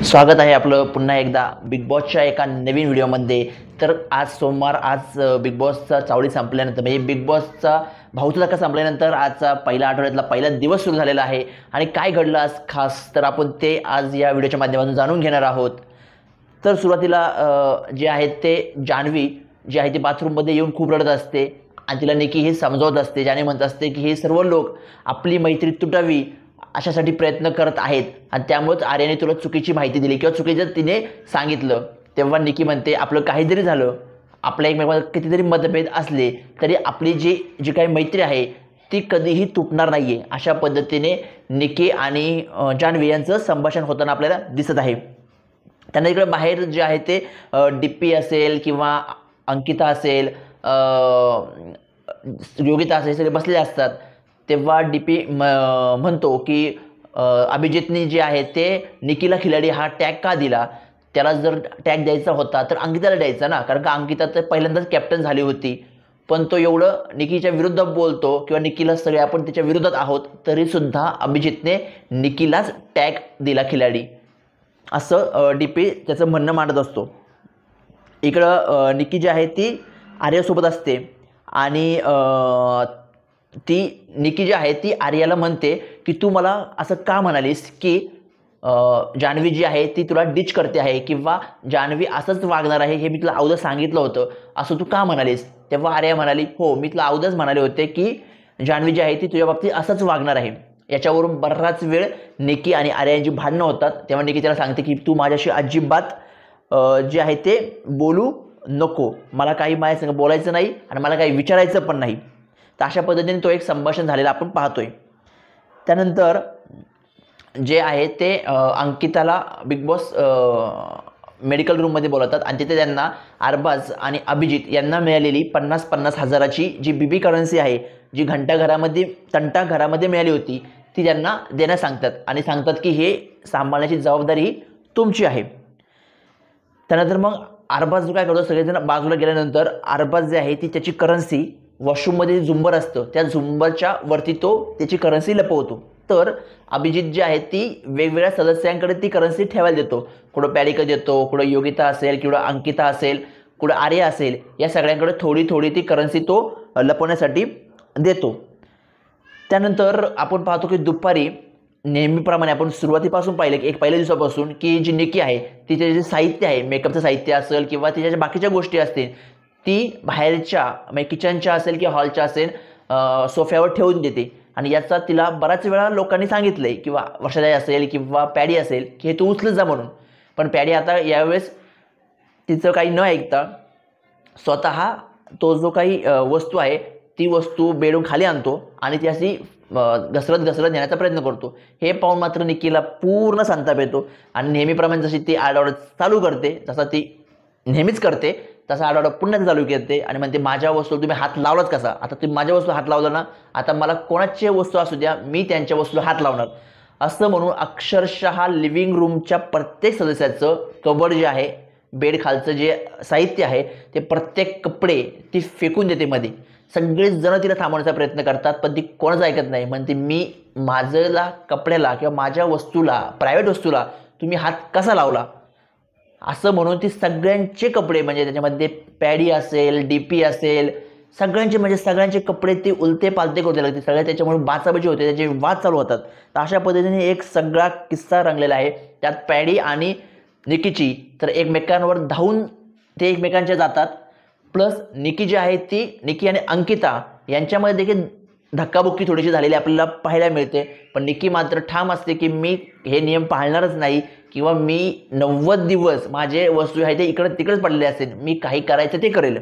स्वागत आहे आपलं पुन्हा एकदा बिग बॉसच्या एका नवीन व्हिडिओमध्ये। तर आज सोमवार, आज बिग बॉसचा चावडी संपल्यानंतर म्हणजे बिग बॉसचा भाऊचा धक्का संपल्यानंतर आजचा पहिला आठवड्यातला पहिला दिवस सुरू झालेला आहे आणि काय घडलं आज खास तर आपण ते आज या व्हिडिओच्या माध्यमातून जाणून घेणार आहोत। तर सुरुवातीला जे आहे ते जान्हवी जी आहे ती बाथरूममध्ये येऊन खूप रडत असते आणि तिला निकी हे समजावत असते। जान्हवी म्हणत असते की हे सर्व लोक आपली मैत्री तुटावी अशासाठी प्रयत्न करत आहेत आणि त्यामुळेच आर्याने तुला चुकीची माहिती दिली किंवा चुकीचं तिने सांगितलं। तेव्हा निकी म्हणते आपलं काही जरी झालं, आपल्या एकमेकांमध्ये कितीतरी मतभेद असले तरी आपली जी काही मैत्री आहे ती कधीही तुटणार नाहीये, अशा पद्धतीने निकी आणि जान्हवी यांचं संभाषण होताना आपल्याला दिसत आहे। त्यांना इकडे बाहेर जे आहे ते डीपी असेल किंवा अंकिता असेल, योगिता असेल सगळे बसलेले असतात। तेव्हा डीपी म्हणतो की अभिजितनी जे आहे ते निकीला खिलाडी हा टॅग का दिला, त्याला जर टॅग द्यायचा होता तर अंकिताला द्यायचा ना, कारण का अंकिता तर पहिल्यांदाच कॅप्टन झाली होती। पण तो एवढं निकीच्या विरुद्ध बोलतो किंवा निकीला सगळे आपण त्याच्या विरोधात आहोत तरीसुद्धा अभिजितने निकीलाच टॅग दिला खिलाडी, असं डीपी त्याचं म्हणणं मांडत असतो। इकडं निकी जी आहे ती आर्यासोबत असते आणि ती निकी जी आहे ती आर्याला म्हणते की तू मला असं का म्हणालीस की जान्हवी जी आहे ती तुला डिच करते आहे किंवा जान्हवी असंच वागणार आहे हे मी तुला अगोदर सांगितलं होतं, असं तू का म्हणालीस। तेव्हा आर्या म्हणाली हो मी तुला अगोदरच म्हणाले होते की जान्हवी जी आहे ती तुझ्या बाबतीत असंच वागणार आहे। याच्यावरून बराच वेळ निकी आणि आर्या यांची भांडणं होतात। तेव्हा निकी त्याला सांगते की तू माझ्याशी अजिबात जे आहे ते बोलू नको, मला काही माझ्या संग बोलायचं नाही आणि मला काही विचारायचं पण नाही। तर अशा पद्धतीने तो एक संभाषण झालेला आपण पाहतोय। त्यानंतर जे आहे ते अंकिताला बिग बॉस मेडिकल रूममध्ये बोलवतात आणि तिथे त्यांना अरबाज आणि अभिजित यांना मिळालेली 50-50 हजाराची जी बीबी करन्सी आहे, जी तंटा घरामध्ये मिळाली होती ती त्यांना देण्यास सांगतात आणि सांगतात की हे सांभाळण्याची जबाबदारी तुमची आहे। त्यानंतर मग अरबाज जो काय करतो, सगळेजण बाजूला गेल्यानंतर अरबाज जे आहे ती त्याची करन्सी वॉशरूममध्ये झुंबर असतं त्या झुंबरच्या वरती तो त्याची करन्सी लपवतो। तर अभिजित जी आहे ती वेगवेगळ्या सदस्यांकडे ती करन्सी ठेवायला देतो, कुठं पॅडिका देतो, कुठं योगिता असेल किंवा अंकिता असेल, कुठं आर्या असेल, या सगळ्यांकडे थोडी थोडी ती करन्सी तो लपवण्यासाठी देतो। त्यानंतर आपण पाहतो की दुपारी नेहमीप्रमाणे आपण सुरुवातीपासून पाहिलं की पहिल्या दिवसापासून की जी निकी आहे तिचे जे साहित्य आहे, मेकअपचं साहित्य असेल किंवा तिच्या ज्या बाकीच्या गोष्टी असतील ती बाहेरच्या म्हणजे किचनच्या असेल किंवा हॉलच्या असेल सोफ्यावर ठेवून देते आणि याचा तिला बऱ्याच वेळा लोकांनी सांगितलंय किंवा वर्षाताई असेल किंवा पॅडी असेल की हे तू उचलत जा म्हणून, पण पॅडी आता यावेळेस तिचं काही न ऐकता स्वतः तो जो काही वस्तू आहे ती वस्तू बेडून खाली आणतो आणि ती अशी घसरत नेण्याचा प्रयत्न करतो। हे पाहून मात्र निकीला पूर्ण संताप येतो आणि नेहमीप्रमाणे जशी ती आरडाओरड चालू करते, जसा ती नेहमीच करते तसा आरडाओरड पुन्हा चालू करते आणि म्हणते माझ्या वस्तूला तुम्ही हात लावलाच कसा, आता तुम्ही माझ्या वस्तू हात लावला ना, आता मला कोणाची वस्तू असू द्या मी त्यांच्या वस्तूला हात लावणार, असं म्हणून अक्षरशः लिव्हिंग रूमच्या प्रत्येक सदस्याचं कबड जे आहे, बेड खालचं जे साहित्य आहे ते प्रत्येक कपडे ती फेकून देते मध्ये। सगळेच जण तिला थांबवण्याचा प्रयत्न करतात पण ती कोणच ऐकत नाही, म्हणते मी माझ्या कपड्याला किंवा माझ्या वस्तूला, प्रायव्हेट वस्तूला तुम्ही हात कसा लावला, असं म्हणून ती सगळ्यांचे कपडे म्हणजे त्याच्यामध्ये पॅडी असेल, डीपी असेल, सगळ्यांचे कपडे ती उलते पालते करते लागते, सगळ्या त्याच्यामुळे बाचाबाची होते, त्याचे वाद चालू होतात। तर अशा पद्धतीने एक सगळा किस्सा रंगलेला आहे। त्यात पॅडी आणि निकीची तर एकमेकांवर धावून ते एकमेकांच्या जातात, प्लस निकी जी आहे ती निकी आणि अंकिता यांच्यामध्ये देखील धक्काबुक्की थोडीशी झालेली आपल्याला पाहायला मिळते। पण निकी मात्र ठाम असते की मी हे नियम पाळणारच नाही किंवा मी 90 दिवस माझे वस्तू आहे ते इकडे तिकडेच पडलेले असेल, मी काही करायचं ते करेल।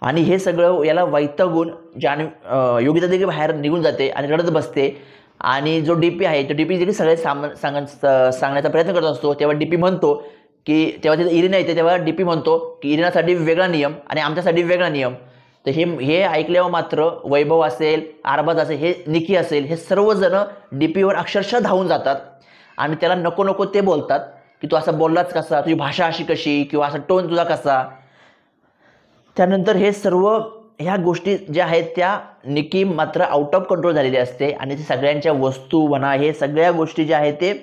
आणि हे सगळं याला वैतागून योगिता देखील बाहेर निघून जाते आणि रडत बसते आणि जो डीपी आहे तो डीपी देखील सगळे सांगण्याचा प्रयत्न करत असतो। तेव्हा डीपी म्हणतो की तेव्हा तिथे इरिना येते, तेव्हा डीपी म्हणतो की इरिनासाठी वेगळा नियम आणि आमच्यासाठी वेगळा नियम। तर हे ऐकल्यावर मात्र वैभव असेल, अरबाज असेल, हे निकी असेल, हे सर्वजण डीपीवर अक्षरशः धावून जातात आणि त्याला नको नको ते बोलतात की तू असं बोललाच कसा, तुझी भाषा अशी कशी किंवा असा टोन तुझा कसा। त्यानंतर हे सर्व ह्या गोष्टी ज्या आहेत त्या निकी मात्र आउट ऑफ कंट्रोल झालेली असते आणि ते सगळ्यांच्या वस्तू म्हणा हे सगळ्या गोष्टी ज्या आहेत ते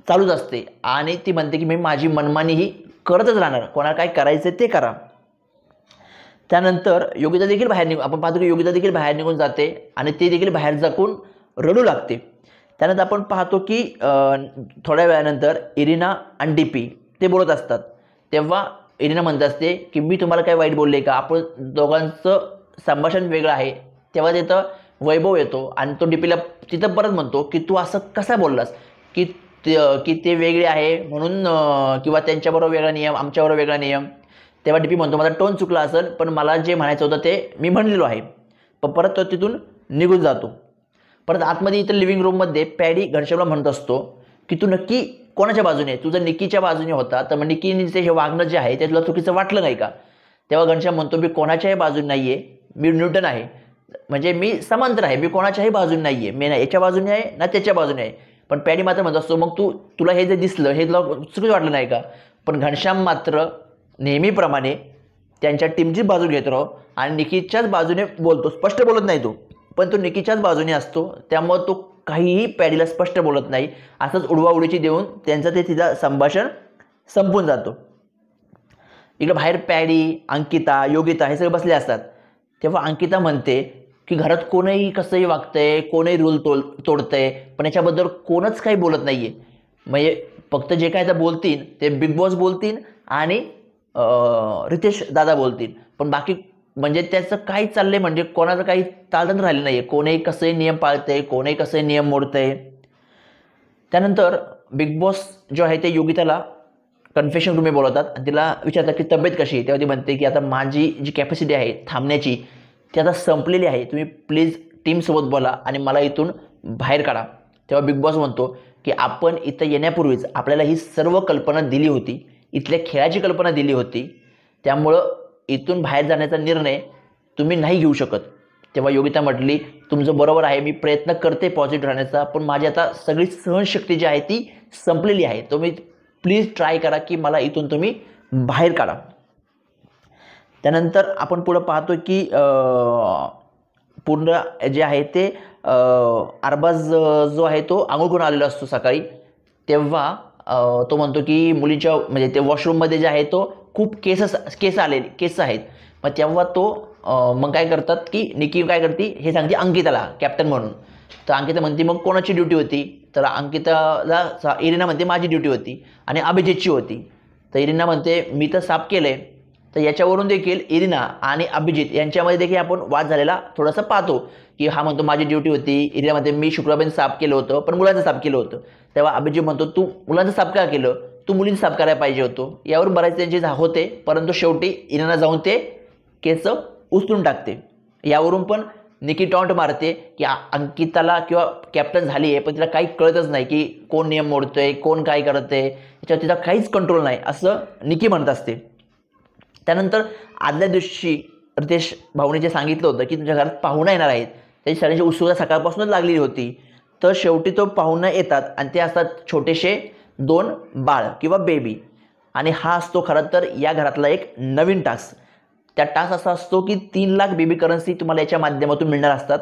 चालूच असते आणि ती म्हणते की मी माझी मनमानी ही करतच राहणार, कोणाला काय करायचं ते करा. त्यानंतर योगिता देखील बाहेर आपण पाहतो की योगिता देखील बाहेर निघून जाते आणि ती देखील बाहेर जाऊन रडू लागते. त्यानंतर आपण पाहतो की थोड्या वेळानंतर इरिना आणि डीपी ते बोलत असतात. तेव्हा इरिना म्हणत असते की मी तुम्हाला काय वाईट बोलले का, आपण दोघांचं संभाषण वेगळं आहे. तेव्हा तिथं वैभव येतो आणि तो डीपीला तिथं परत म्हणतो की तू असं कसा बोललास की ते वेगळे आहे म्हणून, किंवा त्यांच्याबरोबर वेगळा नियम आमच्याबरोबर वेगळा नियम. तेव्हा डीपी म्हणतो माझा टोन चुकला असेल, पण मला जे म्हणायचं होतं ते मी म्हणलेलो आहे. पण परत तो तिथून निघून जातो. परत आतमध्ये इथं लिव्हिंग रूममध्ये पॅडी घनश्यामला म्हणत असतो की तू नक्की कोणाच्या बाजूने आहे, तू जर निकीच्या बाजूने होता तर मग निकीचे हे वागणं जे आहे ते तुला चुकीचं वाटलं नाही का. तेव्हा घनश्याम म्हणतो मी कोणाच्याही बाजूने नाही आहे, मी न्यूटन आहे, म्हणजे मी समांतर आहे, मी कोणाच्याही बाजूने नाही आहे, मी ना याच्या बाजूने आहे ना त्याच्या बाजूने आहे. पण पॅडी मात्र म्हणत असतो मग तुला हे जे दिसलं हे तुला चुकीचं वाटलं नाही का. पण घनश्याम मात्र नेहमीप्रमाणे त्यांच्या टीमची बाजू घेत राहो आणि निकीच्याच बाजूने बोलतो, स्पष्ट बोलत नाही तो, पण तो निकीच्याच बाजूने असतो. त्यामुळे तो काहीही पॅडीला स्पष्ट बोलत नाही, असंच उडवाउडीची देऊन त्यांचं ते तिथं संभाषण संपून जातो. इकडे बाहेर पॅडी, अंकिता, योगिता हे सगळे बसले असतात. तेव्हा अंकिता म्हणते की घरात कोणीही कसंही वागतंय, कोणीही रूल तोडतंय, पण याच्याबद्दल कोणच काही बोलत नाही आहे. म्हणजे फक्त जे काय आता बोलतील ते बिग बॉस बोलतील आणि रितेश दादा बोलतील, पण बाकी म्हणजे त्याचं काय चाललंय म्हणजे कोणाचं काही ताळतंत्र राहिलं नाही आहे. कोणीही कसंही नियम पाळतंय, कोणीही कसंही नियम मोडतंय. त्यानंतर बिग बॉस जो आहे ते योगिताला कन्फेशन रूममध्ये बोलवतात आणि तिला विचारतात की तब्येत कशी आहे. तेव्हा ती म्हणते की आता माझी जी कॅपॅसिटी आहे थांबण्याची ती आता संपलेली आहे, तुम्ही प्लीज टीमसोबत बोला आणि मला इथून बाहेर काढा. तेव्हा बिग बॉस म्हणतो की आपण इथं येण्यापूर्वीच आपल्याला ही सर्व कल्पना दिली होती, इथल्या खेळाची कल्पना दिली होती, त्यामुळं इथून बाहेर जाण्याचा निर्णय तुम्ही नाही घेऊ शकत. तेव्हा योगिता म्हटली तुमचं बरोबर आहे, मी प्रयत्न करते पॉझिटिव्ह राहण्याचा, पण माझी आता सगळी सहनशक्ती जी आहे ती संपलेली आहे. तुम्ही प्लीज ट्राय करा की मला इथून तुम्ही बाहेर काढा. त्यानंतर आपण पुढं पाहतो की पूर्ण जे आहे ते अरबाज जो आहे तो आंघोळ करून आलेला असतो सकाळी. तेव्हा तो म्हणतो की मुलीच्या म्हणजे ते वॉशरूममध्ये जे आहे तो खूप केस आहेत. मग तेव्हा तो मग काय करतात की निकी काय करते हे सांगते अंकिताला कॅप्टन म्हणून. तर अंकिता म्हणते मग कोणाची ड्युटी होती, तर अंकिताला इरिना म्हणते माझी ड्युटी होती आणि अभिजितची होती. तर इरिना म्हणते मी तर साफ केलंय. तर याच्यावरून देखील इरिना आणि अभिजित यांच्यामध्ये देखील आपण वाद झालेला थोडासा पाहतो की हा म्हणतो माझी ड्युटी होती, इरिना म्हणते मी शुक्रवारी साफ केलं होतं पण मुलांचं साफ केलं होतं. तेव्हा अभिजित म्हणतो तू मुलांचं साफ का केलं, तू मुलींचं साफ करायला पाहिजे होतं. यावर बऱ्याच त्यांचे होते, परंतु शेवटी इरिना जाऊन ते केस उचलून टाकते. यावरून पण निकी टॉन्ट मारते की अंकिताला किंवा कॅप्टन झाली आहे पण तिला काही कळतच नाही की कोण नियम मोडतोय, कोण काय करतंय, याच्यावर तिचा काहीच कंट्रोल नाही असं निकी म्हणत असते. त्यानंतर आदल्या दिवशी रितेश भाऊने जे सांगितलं होतं की तुमच्या घरात पाहुणा येणार आहेत, त्याची सगळ्यांची उत्सुकता सकाळपासूनच लागलेली होती. तर शेवटी तो पाहुणा येतात आणि ते असतात छोटेसे 2 बाळ किंवा बेबी. आणि हा असतो खरं तर या घरातला एक नवीन टास्क. त्या टास्क असा असतो की 3 लाख बेबी करन्सी तुम्हाला याच्या माध्यमातून मिळणार असतात.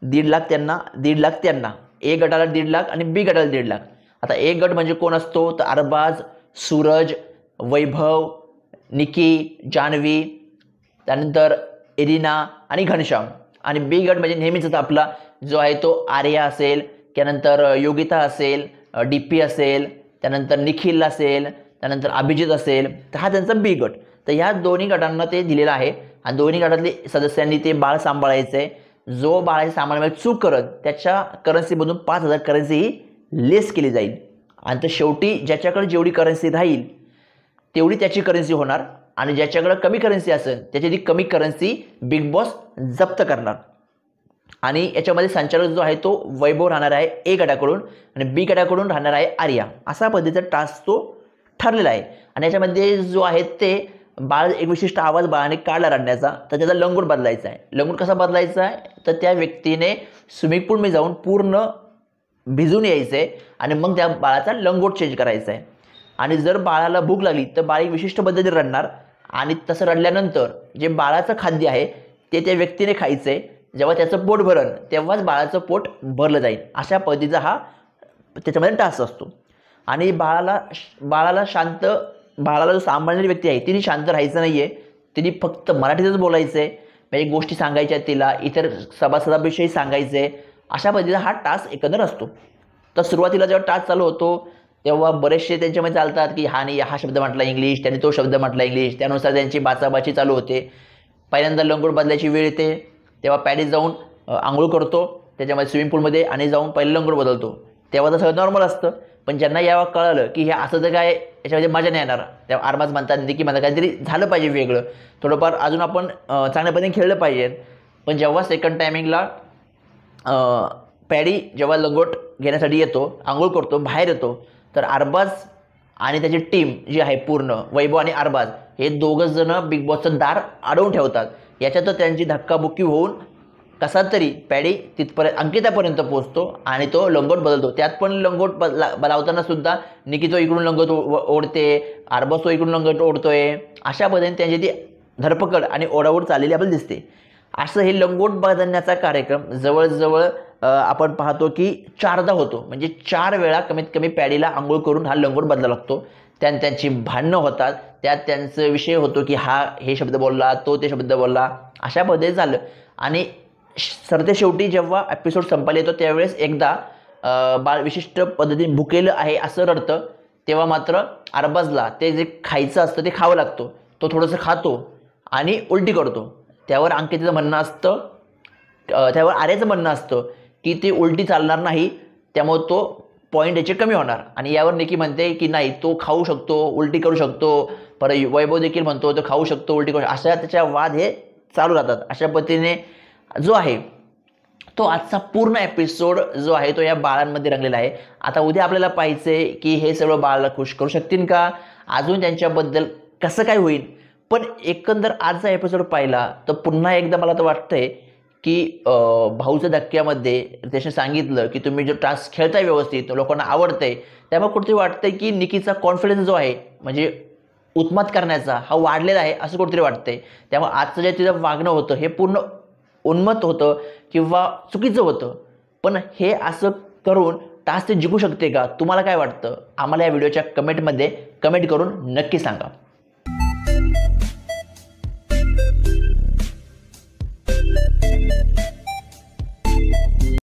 1.5 लाख त्यांना, 1.5 लाख त्यांना. ए गटाला 1.5 लाख आणि बी गटाला 1.5 लाख. आता एक गट म्हणजे कोण असतो, तर अरबाज, सूरज, वैभव, निकी, जान्हवी, त्यानंतर इरिना आणि घनश्याम. आणि बी गट म्हणजे नेहमीच आपला जो आहे तो आर्या असेल, त्यानंतर योगिता असेल, डीपी असेल, त्यानंतर निखिल असेल, त्यानंतर अभिजित असेल. तर हा त्यांचा बी गट. तर ह्या दोन्ही गटांना ते दिलेलं आहे आणि दोन्ही गटातले सदस्यांनी ते बाळ सांभाळायचं आहे. जो बाळाच्या सांभाळण्यामध्ये चूक करत त्याच्या करन्सीमधून 5,000 करन्सी ही लेस केली जाईल. आणि तर शेवटी ज्याच्याकडे जेवढी करन्सी राहील तेवढी त्याची करन्सी होणार आणि ज्याच्याकडे कमी करन्सी असेल त्याची ती कमी करन्सी बिग बॉस जप्त करणार. आणि याच्यामध्ये संचालक जो आहे तो वैभव राहणार आहे ए गटाकडून आणि बी गटाकडून राहणार आहे आर्या. असा पद्धतीचा टास्क तो ठरलेला आहे. आणि याच्यामध्ये जो आहे ते बाळ एक विशिष्ट आवाज बाळाने काढला रडण्याचा, तर त्याचा लंगोट बदलायचा आहे. लंगोट कसा बदलायचा आहे, तर त्या व्यक्तीने स्विमिंग पूलमध्ये जाऊन पूर्ण भिजून यायचं आहे आणि मग त्या बाळाचा लंगोट चेंज करायचा आहे. आणि जर बाळाला भूक लागली तर बाळ एक विशिष्ट पद्धतीने रडणार आणि तसं रडल्यानंतर जे बाळाचं खाद्य आहे ते त्या व्यक्तीने खायचं आहे. जेव्हा त्याचं पोट भरण तेव्हाच बाळाचं पोट भरलं जाईल. अशा पद्धतीचा हा त्याच्यामध्ये टास्क असतो. आणि बाळाला जो सांभाळणारी व्यक्ती आहे तिने शांत राहायचं नाही आहे, तिने फक्त मराठीतच बोलायचं आहे, म्हणजे गोष्टी सांगायच्या तिला, इतर सभासदांविषयी सांगायचं आहे. अशा पद्धतीचा हा टास्क एकंदर असतो. तर सुरुवातीला जेव्हा टास्क चालू होतो तेव्हा बरेचसे त्यांच्यामध्ये चालतात की हा शब्द म्हटला इंग्लिश, त्याने तो शब्द म्हटला इंग्लिश, त्यानुसार त्यांची बाचाबाची चालू होते. पहिल्यांदा लंगोट बदलायची वेळ येते तेव्हा पॅडी जाऊन आंघोळ करतो त्याच्यामध्ये स्विमिंग पूलमध्ये आणि जाऊन पहिलं लंगोट बदलतो. तेव्हा तर सगळं नॉर्मल असतं, पण ज्यांना यावं कळलं की हे असं तर काय याच्यामध्ये मजा नाही येणार, तेव्हा आरबाज म्हणतात निकी म्हणतात काहीतरी झालं पाहिजे वेगळं, थोडंफार अजून आपण चांगल्या पद्धतीने खेळलं पाहिजे. पण जेव्हा सेकंड टायमिंगला पॅडी जेव्हा लंगोट घेण्यासाठी येतो, आंघोळ करतो, बाहेर येतो, तर अरबाज आणि त्याची टीम जी आहे पूर्ण वैभव आणि अरबाज हे दोघंच जण बिग बॉसचं दार अडवून ठेवतात. याच्यातच त्यांची धक्काबुक्की होऊन कसा तरी पॅडी तिथपर्यंत अंकितापर्यंत पोहोचतो आणि तो लंगोट बदलतो. त्यात पण लंगोट बदलावताना सुद्धा निकी तो इकडून लंगोट ओढते, अरबाज तो इकडून लंगोट ओढतोय. अशा पद्धतीने त्यांची ती धरपकड आणि ओढाओढ चाललेली आपल्याला दिसते. असं हे लंगोट बदलण्याचा कार्यक्रम जवळजवळ आपण पाहतो की 4दा होतो, म्हणजे 4 वेळा कमीत कमी पॅडीला आंघोळ करून हा लंगोट बदलावा लागतो. त्यात त्यांची भांडणं होतात, त्यात त्यांचा विषय होतो की हा हे शब्द बोलला, तो ते शब्द बोलला, अशा पद्धतीने झालं. आणि सरतेशेवटी जेव्हा एपिसोड संपायला येतो त्यावेळेस एकदा बाळ विशिष्ट पद्धतीने भुकेलं आहे असं रडतं, तेव्हा मात्र अरबाजला ते जे खायचं असतं ते खावं लागतं. तो थोडंसं खातो आणि उलटी करतो. त्यावर अंकिताचं म्हणणं असतं, त्यावर आर्याचं म्हणणं असतं की ती उलटी चालणार नाही, त्यामुळे तो पॉईंट याचे कमी होणार. आणि यावर निकी म्हणते की नाही तो खाऊ शकतो, उलटी करू शकतो. परत वैभव देखील म्हणतो तो खाऊ शकतो, उलटी करू शकतो. अशा त्याच्या वाद हे चालू राहतात. अशा पद्धतीने जो आहे तो आजचा पूर्ण एपिसोड जो आहे तो या बाळांमध्ये रंगलेला आहे. आता उद्या आपल्याला पाहायचं आहे की हे सगळं बाळाला खुश करू शकतील का, अजून त्यांच्याबद्दल कसं काय होईल. पण एकंदर आजचा एपिसोड पाहिला तर पुन्हा एकदा मला तर वाटतंय की भाऊच्या धक्क्यामध्ये त्याने सांगितलं की तुम्ही जो टास्क खेळताय व्यवस्थित, लोकांना आवडतंय, त्यामुळे कुठेतरी वाटतंय की निकीचा कॉन्फिडन्स जो आहे म्हणजे उत्मात करण्याचा हा वाढलेला आहे असं कुठेतरी वाटतंय. त्यामुळे आजचं जे तिचं वागणं होतं हे पूर्ण उन्मत्त होतं किंवा चुकीचं होतं. पण हे असं करून टास्क ते जिंकू शकते का, तुम्हाला काय वाटतं, आम्हाला या व्हिडिओच्या कमेंटमध्ये कमेंट करून नक्की सांगा. Thank you.